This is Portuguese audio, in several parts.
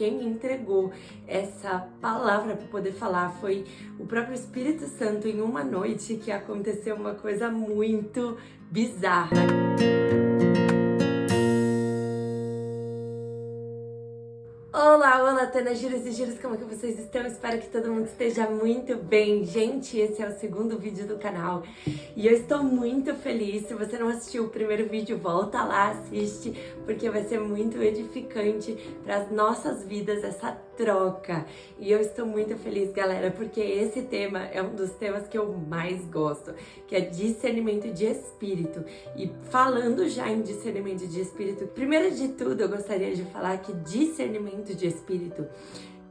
quem me entregou essa palavra para poder falar foi o próprio Espírito Santo em uma noite que aconteceu uma coisa muito bizarra. Olá, Tana Giros e Giros, como é que vocês estão? Espero que todo mundo esteja muito bem. Gente, esse é o segundo vídeo do canal e eu estou muito feliz. Se você não assistiu o primeiro vídeo, volta lá, assiste, porque vai ser muito edificante para as nossas vidas essa troca. E eu estou muito feliz, galera, porque esse tema é um dos temas que eu mais gosto, que é discernimento de espírito. E falando já em discernimento de espírito, primeiro de tudo eu gostaria de falar que discernimento de espírito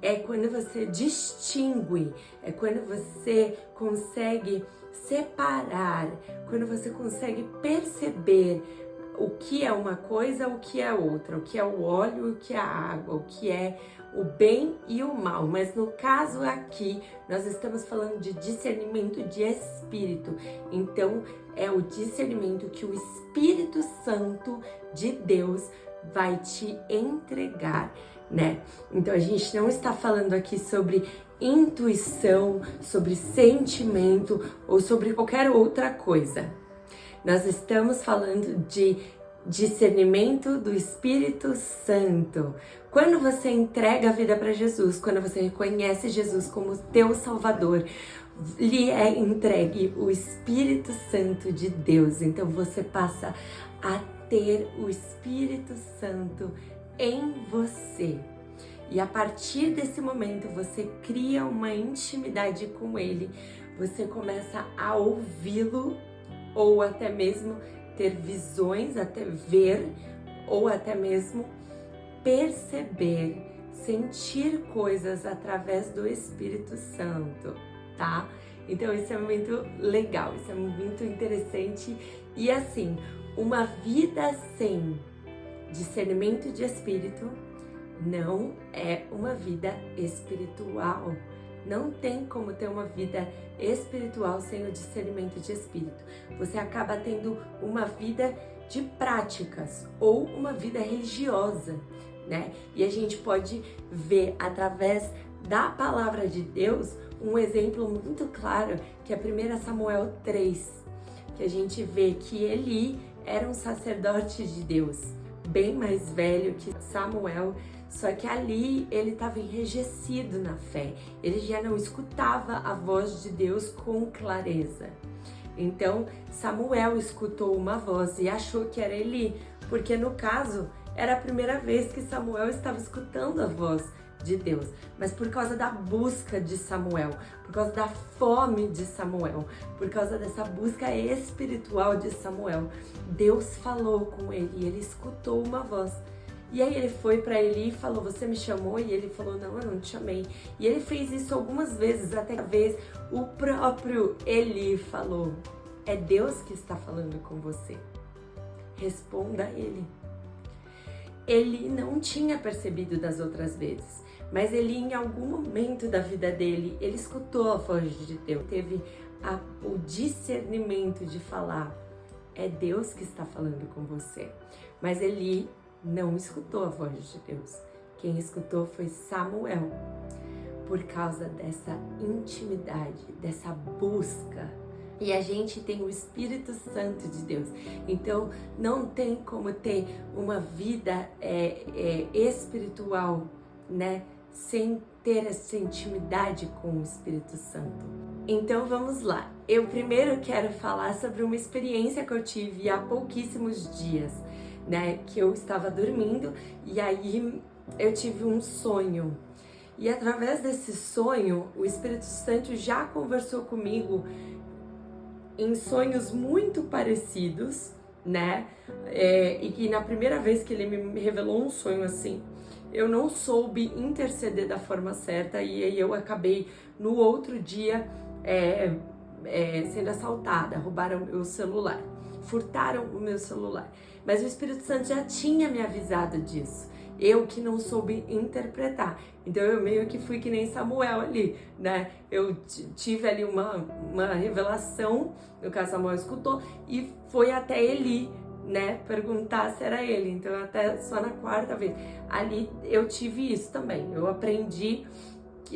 é quando você distingue, é quando você consegue separar, quando você consegue perceber o que é uma coisa, o que é outra, o que é o óleo, o que é a água, o que é o bem e o mal. Mas no caso aqui, nós estamos falando de discernimento de espírito. Então, é o discernimento que o Espírito Santo de Deus vai te entregar, né? Então, a gente não está falando aqui sobre intuição, sobre sentimento ou sobre qualquer outra coisa. Nós estamos falando de discernimento do Espírito Santo. Quando você entrega a vida para Jesus, quando você reconhece Jesus como teu Salvador, lhe é entregue o Espírito Santo de Deus. Então você passa a ter o Espírito Santo em você. E a partir desse momento você cria uma intimidade com Ele, você começa a ouvi-lo ou até mesmo ter visões, até ver ou até mesmo perceber, sentir coisas através do Espírito Santo, tá? Então isso é muito legal, isso é muito interessante. E assim, uma vida sem discernimento de espírito não é uma vida espiritual. Não tem como ter uma vida espiritual sem o discernimento de espírito. Você acaba tendo uma vida de práticas ou uma vida religiosa, né? E a gente pode ver através da palavra de Deus um exemplo muito claro, que é 1 Samuel 3, que a gente vê que Eli era um sacerdote de Deus, bem mais velho que Samuel. Só que ali ele estava enrijecido na fé, ele já não escutava a voz de Deus com clareza. Então Samuel escutou uma voz e achou que era Eli, porque no caso era a primeira vez que Samuel estava escutando a voz de Deus. Mas por causa da busca de Samuel, por causa da fome de Samuel, por causa dessa busca espiritual de Samuel, Deus falou com ele e ele escutou uma voz. E aí ele foi para Eli e falou: você me chamou? E ele falou: não, eu não te chamei. E ele fez isso algumas vezes, até que a vez o próprio Eli falou: é Deus que está falando com você. Responda a ele. Ele não tinha percebido das outras vezes, mas ele em algum momento da vida dele, ele escutou a voz de Deus, teve o discernimento de falar: é Deus que está falando com você. Mas Eli não escutou a voz de Deus. Quem escutou foi Samuel, por causa dessa intimidade, dessa busca. E a gente tem o Espírito Santo de Deus. Então não tem como ter uma vida espiritual, né, sem ter essa intimidade com o Espírito Santo. Então vamos lá. Eu primeiro quero falar sobre uma experiência que eu tive há pouquíssimos dias, né, que eu estava dormindo e aí eu tive um sonho. E através desse sonho, o Espírito Santo já conversou comigo em sonhos muito parecidos, né? E que na primeira vez que ele me revelou um sonho assim, eu não soube interceder da forma certa e aí eu acabei no outro dia sendo assaltada, roubaram o meu celular, furtaram o meu celular. Mas o Espírito Santo já tinha me avisado disso. Eu que não soube interpretar. Então eu meio que fui que nem Samuel ali, né? Eu tive ali uma revelação, no caso Samuel escutou, e foi até Eli, né, perguntar se era ele. Então até só na quarta vez. Ali eu tive isso também. Eu aprendi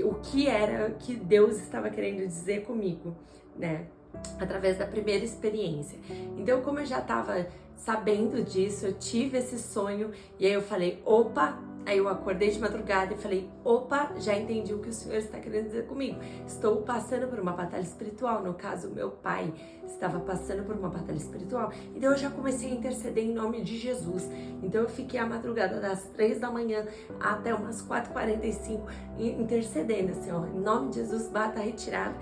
o que era que Deus estava querendo dizer comigo, né, através da primeira experiência. Então, como eu já estava sabendo disso, eu tive esse sonho e aí eu falei, opa, aí eu acordei de madrugada e falei, opa, já entendi o que o Senhor está querendo dizer comigo. Estou passando por uma batalha espiritual, no caso, meu pai estava passando por uma batalha espiritual. Então eu já comecei a interceder em nome de Jesus. Então eu fiquei a madrugada das 3 da manhã até umas 4h45 intercedendo, assim, ó, em nome de Jesus, bata a retirada.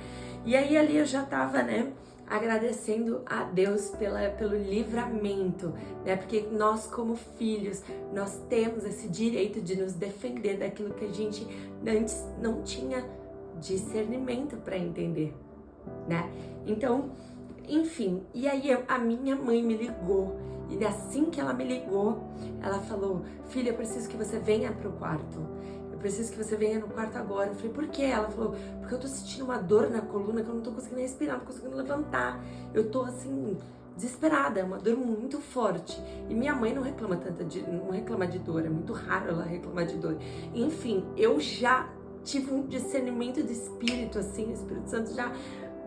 E aí ali eu já tava, né, agradecendo a Deus pelo livramento, né? Porque nós como filhos, nós temos esse direito de nos defender daquilo que a gente antes não tinha discernimento para entender, né? Então, enfim, e aí a minha mãe me ligou, e assim que ela me ligou, ela falou, filha, eu preciso que você venha pro quarto. Eu preciso que você venha no quarto agora. Eu falei, por quê? Ela falou, porque eu tô sentindo uma dor na coluna que eu não tô conseguindo respirar, não tô conseguindo levantar. Eu tô assim, desesperada, é uma dor muito forte. E minha mãe não reclama não reclama de dor, é muito raro ela reclamar de dor. Enfim, eu já tive um discernimento de espírito, assim, o Espírito Santo já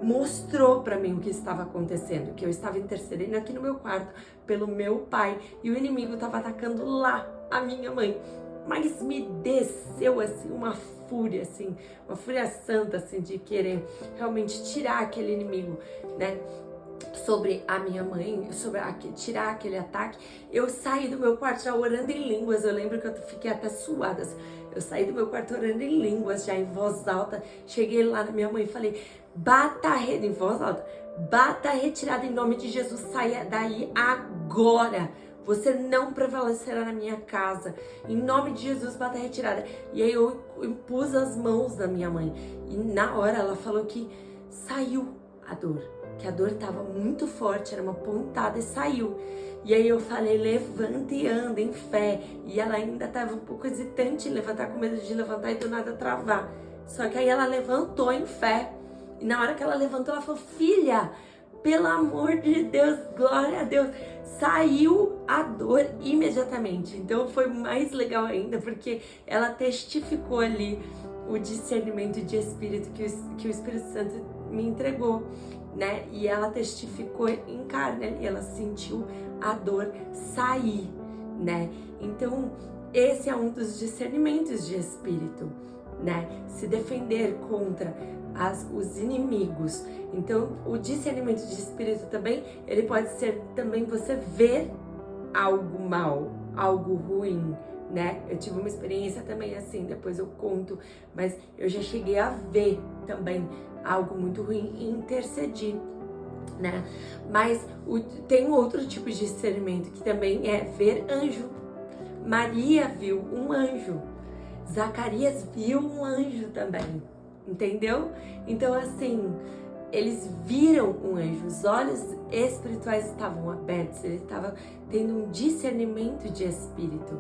mostrou pra mim o que estava acontecendo, que eu estava intercedendo aqui no meu quarto pelo meu pai e o inimigo estava atacando lá a minha mãe. Mas me desceu assim uma fúria santa assim de querer realmente tirar aquele inimigo, né, sobre a minha mãe, tirar aquele ataque. Eu saí do meu quarto já orando em línguas. Eu lembro que eu fiquei até suada. Eu saí do meu quarto orando em línguas, já em voz alta. Cheguei lá na minha mãe e falei, em voz alta, bata a retirada em nome de Jesus, saia daí agora. Você não prevalecerá na minha casa. Em nome de Jesus, bata a retirada. E aí eu impus as mãos da minha mãe. E na hora ela falou que saiu a dor. Que a dor estava muito forte, era uma pontada e saiu. E aí eu falei, levanta e anda em fé. E ela ainda estava um pouco hesitante em levantar, com medo de levantar e do nada travar. Só que aí ela levantou em fé. E na hora que ela levantou, ela falou, filha, pelo amor de Deus, glória a Deus. Saiu a dor imediatamente. Então foi mais legal ainda, porque ela testificou ali o discernimento de espírito que o Espírito Santo me entregou, né? E ela testificou em carne ali, ela sentiu a dor sair, né? Então, esse é um dos discernimentos de espírito, né? Se defender contra os inimigos. Então, o discernimento de espírito também, ele pode ser também você ver algo mal, algo ruim, né? Eu tive uma experiência também assim, depois eu conto, mas eu já cheguei a ver também algo muito ruim e intercedi, né? Mas tem outro tipo de discernimento que também é ver anjo. Maria viu um anjo, Zacarias viu um anjo também, entendeu? Então assim, eles viram um anjo, os olhos espirituais estavam abertos, ele estava tendo um discernimento de espírito,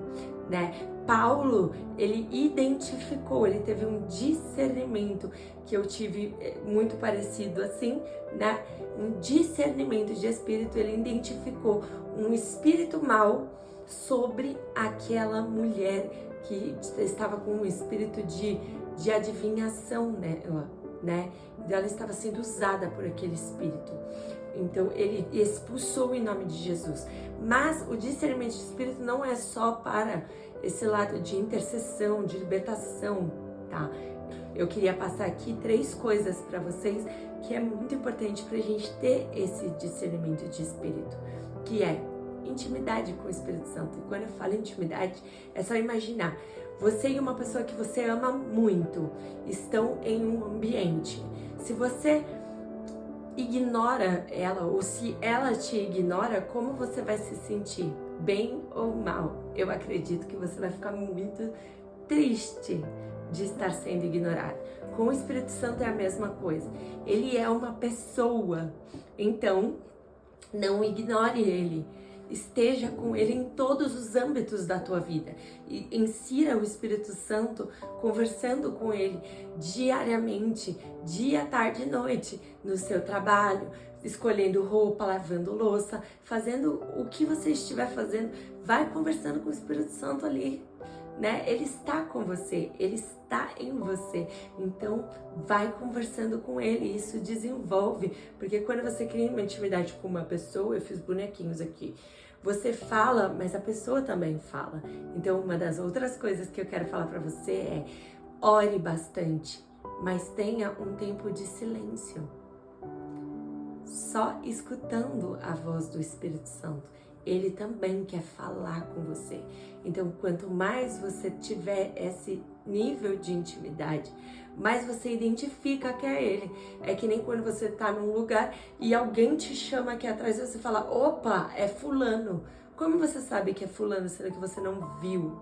né? Paulo, ele identificou, ele teve um discernimento que eu tive muito parecido assim, né? Um discernimento de espírito, ele identificou um espírito mau sobre aquela mulher que estava com um espírito de adivinhação nela, né? Ela estava sendo usada por aquele espírito. Então ele expulsou em nome de Jesus. Mas o discernimento de espírito não é só para esse lado de intercessão, de libertação, tá? Eu queria passar aqui 3 coisas para vocês que é muito importante para a gente ter esse discernimento de espírito, que é intimidade com o Espírito Santo. E quando eu falo intimidade, é só imaginar você e uma pessoa que você ama muito estão em um ambiente. Se você ignora ela, ou se ela te ignora, como você vai se sentir? Bem ou mal? Eu acredito que você vai ficar muito triste de estar sendo ignorado. Com o Espírito Santo é a mesma coisa. Ele é uma pessoa. Então, não ignore ele. Esteja com ele em todos os âmbitos da tua vida e insira o Espírito Santo conversando com ele diariamente, dia, tarde e noite, no seu trabalho, escolhendo roupa, lavando louça, fazendo o que você estiver fazendo, vai conversando com o Espírito Santo ali, né? Ele está com você, ele está em você. Então, vai conversando com ele, isso desenvolve, porque quando você cria uma intimidade com uma pessoa, eu fiz bonequinhos aqui, você fala, mas a pessoa também fala. Então, uma das outras coisas que eu quero falar para você é: ore bastante, mas tenha um tempo de silêncio, só escutando a voz do Espírito Santo. Ele também quer falar com você. Então, quanto mais você tiver esse nível de intimidade, mais você identifica que é ele. É que nem quando você tá num lugar e alguém te chama aqui atrás e você fala: opa, é fulano. Como você sabe que é fulano, sendo que você não viu?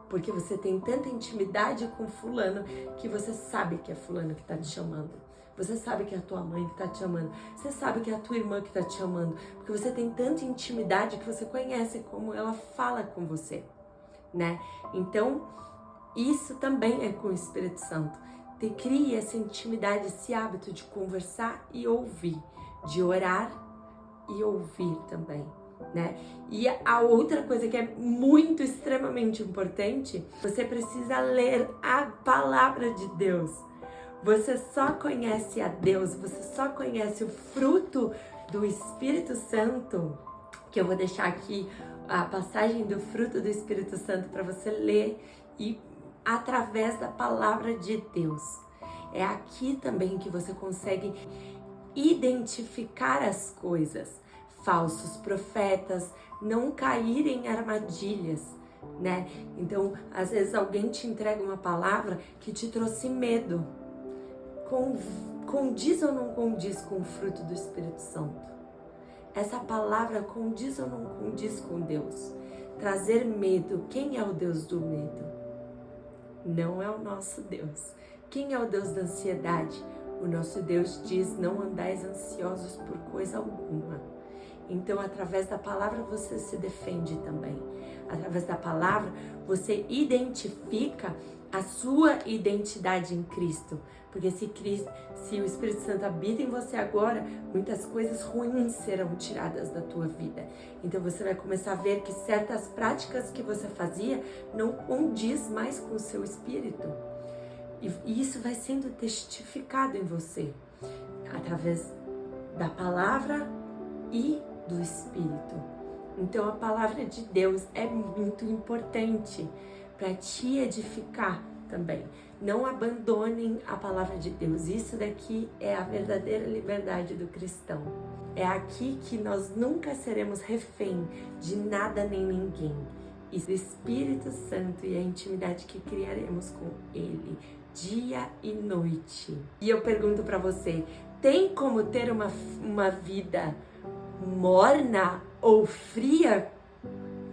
Porque você tem tanta intimidade com fulano que você sabe que é fulano que tá te chamando. Você sabe que é a tua mãe que tá te chamando. Você sabe que é a tua irmã que tá te chamando. Porque você tem tanta intimidade que você conhece como ela fala com você, né? Então, isso também é com o Espírito Santo. Crie essa intimidade, esse hábito de conversar e ouvir, de orar e ouvir também, né? E a outra coisa que é muito, extremamente importante, você precisa ler a palavra de Deus. Você só conhece a Deus, você só conhece o fruto do Espírito Santo, que eu vou deixar aqui a passagem do fruto do Espírito Santo para você ler, e através da palavra de Deus. É aqui também que você consegue identificar as coisas, falsos profetas, não cair em armadilhas, né? Então, às vezes alguém te entrega uma palavra que te trouxe medo. Condiz ou não condiz com o fruto do Espírito Santo? Essa palavra condiz ou não condiz com Deus? Trazer medo. Quem é o Deus do medo? Não é o nosso Deus. Quem é o Deus da ansiedade? O nosso Deus diz: não andais ansiosos por coisa alguma. Então, através da palavra você se defende também. Através da palavra você identifica a sua identidade em Cristo. Porque se o Espírito Santo habita em você agora, muitas coisas ruins serão tiradas da tua vida. Então você vai começar a ver que certas práticas que você fazia não condiz mais com o seu espírito. E isso vai sendo testificado em você, através da palavra e do Espírito. Então a palavra de Deus é muito importante para te edificar também. Não abandonem a palavra de Deus. Isso daqui é a verdadeira liberdade do cristão. É aqui que nós nunca seremos refém de nada nem ninguém. E o Espírito Santo e a intimidade que criaremos com Ele, dia e noite. E eu pergunto para você, tem como ter uma vida morna ou fria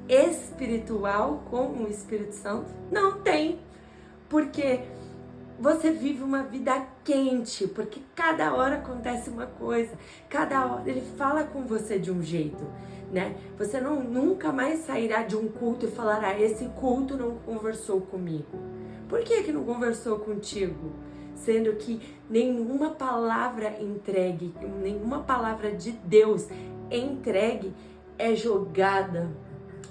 espiritual com o Espírito Santo? Não tem, porque você vive uma vida quente, porque cada hora acontece uma coisa, cada hora ele fala com você de um jeito, né? Você nunca mais sairá de um culto e falará: esse culto não conversou comigo. Por que não conversou contigo? Sendo que nenhuma palavra entregue, nenhuma palavra de Deus entregue é jogada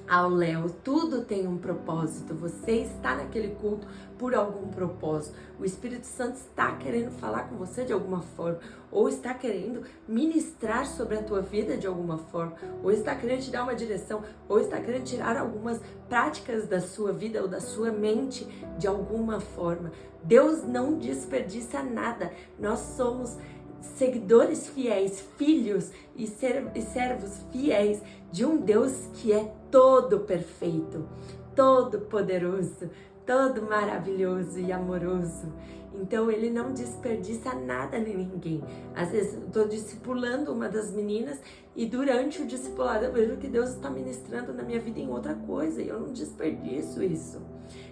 ao léu. Tudo tem um propósito. Você está naquele culto por algum propósito. O Espírito Santo está querendo falar com você de alguma forma, ou está querendo ministrar sobre a tua vida de alguma forma, ou está querendo te dar uma direção, ou está querendo tirar algumas práticas da sua vida ou da sua mente de alguma forma. Deus não desperdiça nada. Nós somos seguidores fiéis, filhos e servos fiéis de um Deus que é todo perfeito, todo poderoso, todo maravilhoso e amoroso. Então ele não desperdiça nada nem ninguém. Às vezes eu estou discipulando uma das meninas e durante o discipulado eu vejo que Deus está ministrando na minha vida em outra coisa e eu não desperdiço isso.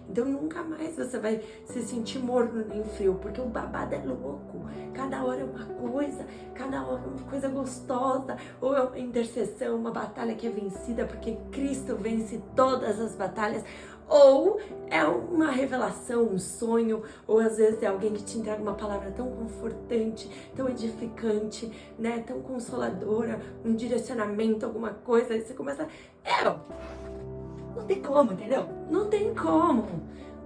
Então nunca mais você vai se sentir morno nem frio, porque o babado é louco. Cada hora é uma coisa, cada hora é uma coisa gostosa, ou é uma intercessão, uma batalha que é vencida, porque Cristo vence todas as batalhas, ou é uma revelação, um sonho, ou às vezes é alguém que te entrega uma palavra tão confortante, tão edificante, né, tão consoladora, um direcionamento, alguma coisa, aí você começa, não tem como, entendeu? Não tem como.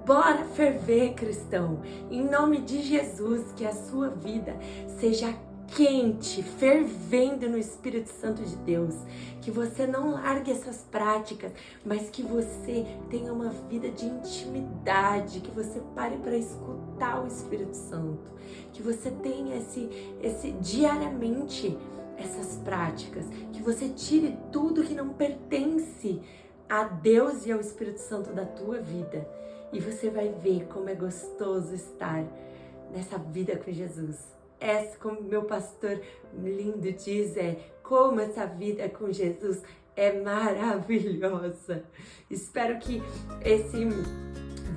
Bora ferver, cristão. Em nome de Jesus, que a sua vida seja quente, fervendo no Espírito Santo de Deus. Que você não largue essas práticas, mas que você tenha uma vida de intimidade, que você pare para escutar o Espírito Santo. Que você tenha esse diariamente essas práticas, que você tire tudo que não pertence a Deus e ao Espírito Santo da tua vida. E você vai ver como é gostoso estar nessa vida com Jesus. Como meu pastor lindo diz, como essa vida com Jesus é maravilhosa. Espero que esse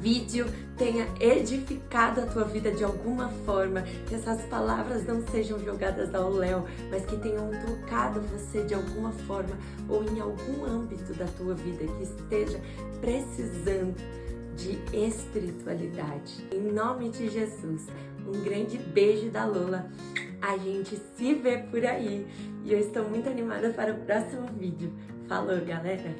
vídeo tenha edificado a tua vida de alguma forma, que essas palavras não sejam jogadas ao léu, mas que tenham tocado você de alguma forma ou em algum âmbito da tua vida que esteja precisando de espiritualidade. Em nome de Jesus, um grande beijo da Lola. A gente se vê por aí e eu estou muito animada para o próximo vídeo. Falou, galera!